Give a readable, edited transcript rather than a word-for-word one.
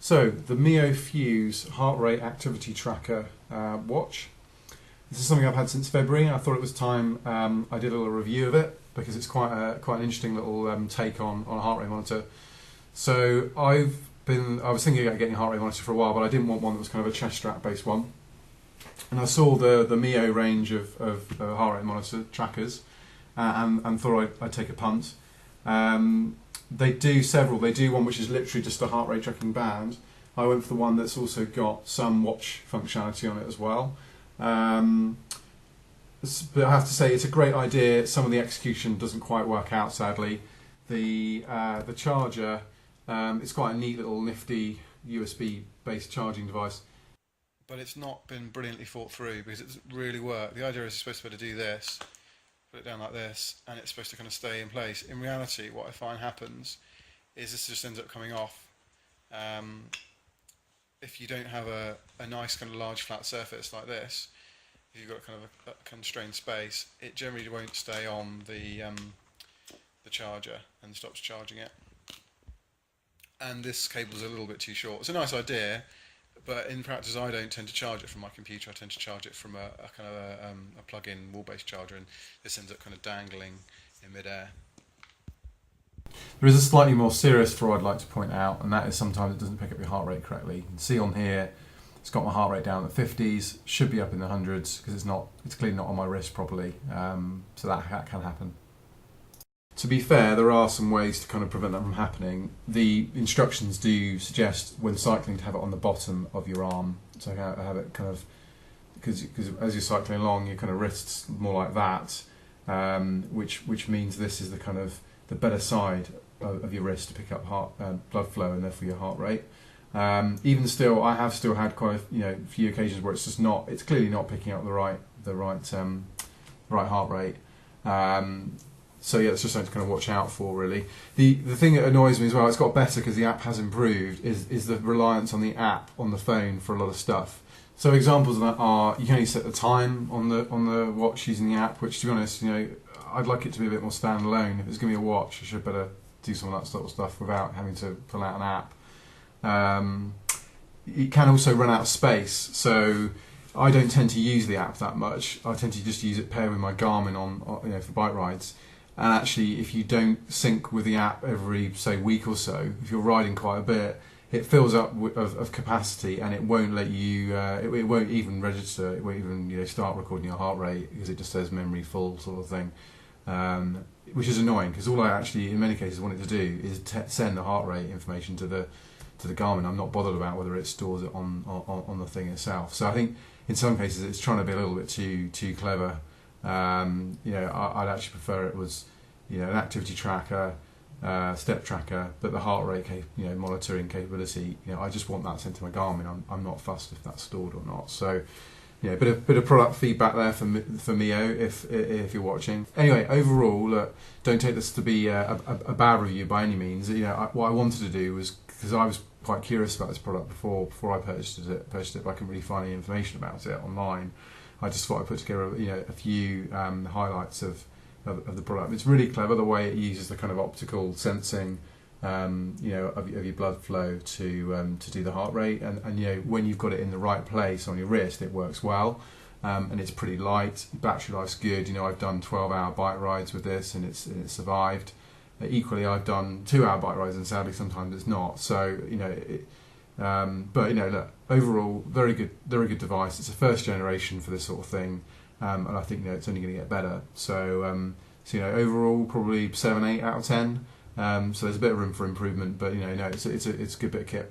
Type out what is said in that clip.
So, the Mio Fuse heart rate activity tracker watch. This is something I've had since February. I thought it was time I did a little review of it because it's quite an interesting little take on a heart rate monitor. So I was thinking about getting a heart rate monitor for a while, but I didn't want one that was kind of a chest strap based one. And I saw the Mio range of heart rate monitor trackers and thought I'd take a punt. They do several. They do one which is literally just a heart rate tracking band. I went for the one that's also got some watch functionality on it as well. But I have to say it's a great idea. Some of the execution doesn't quite work out, sadly. The charger, it's quite a neat little nifty USB based charging device, but it's not been brilliantly thought through because it doesn't really work. The idea is you're supposed to be able to do this, put it down like this, and it's supposed to kind of stay in place. In reality, what I find happens is this just ends up coming off. If you don't have a nice kind of large flat surface like this, if you've got kind of a constrained space, it generally won't stay on the charger and stops charging it. And this cable's a little bit too short. It's a nice idea, but in practice I don't tend to charge it from my computer. I tend to charge it from a kind of a plug-in wall-based charger, and this ends up kind of dangling in mid-air. There is a slightly more serious flaw I'd like to point out, and that is sometimes it doesn't pick up your heart rate correctly. You can see on here it's got my heart rate down at 50s, should be up in the hundreds because it's clearly not on my wrist properly, so that can happen. To be fair, there are some ways to kind of prevent that from happening. The instructions do suggest when cycling to have it on the bottom of your arm, so have it kind of, because as you're cycling along your kind of wrists more like that, which means this is the kind of the better side of your wrist to pick up blood flow and therefore your heart rate. Even still, I have still had quite a few occasions where it's clearly not picking up the right heart rate. So yeah, it's just something to kind of watch out for, really. The thing that annoys me as well, it's got better because the app has improved, is the reliance on the app on the phone for a lot of stuff. So examples of that are you can only set the time on the watch using the app, which to be honest, I'd like it to be a bit more standalone. If it's going to be a watch, I should better do some of that sort of stuff without having to pull out an app. It can also run out of space, so I don't tend to use the app that much. I tend to just use it paired with my Garmin on for bike rides. And actually, if you don't sync with the app every, say, week or so, if you're riding quite a bit, it fills up of capacity, and it won't let you. It won't even register. It won't even start recording your heart rate because it just says memory full sort of thing, which is annoying because all I actually, in many cases, want it to do is send the heart rate information to the Garmin. I'm not bothered about whether it stores it on the thing itself. So I think in some cases it's trying to be a little bit too clever. I'd actually prefer it was an activity tracker, step tracker, but the heart rate monitoring capability. I just want that sent to my Garmin. I'm not fussed if that's stored or not. So bit of product feedback there for Mio if you're watching. Anyway, overall, look, don't take this to be a bad review by any means. What I wanted to do was, because I was quite curious about this product before I purchased it, but I couldn't really find any information about it online. I just thought I'd put together a few highlights of the product. It's really clever the way it uses the kind of optical sensing of your blood flow to do the heart rate, and when you've got it in the right place on your wrist, it works well, and it's pretty light. Battery life's good. I've done 12-hour bike rides with this, and it's survived. Equally, I've done 2-hour bike rides, and sadly sometimes it's not. So look, overall, very good device. It's a first generation for this sort of thing, and I think it's only going to get better. So overall, probably 7, 8 out of 10. So there's a bit of room for improvement, but it's a good bit of kit.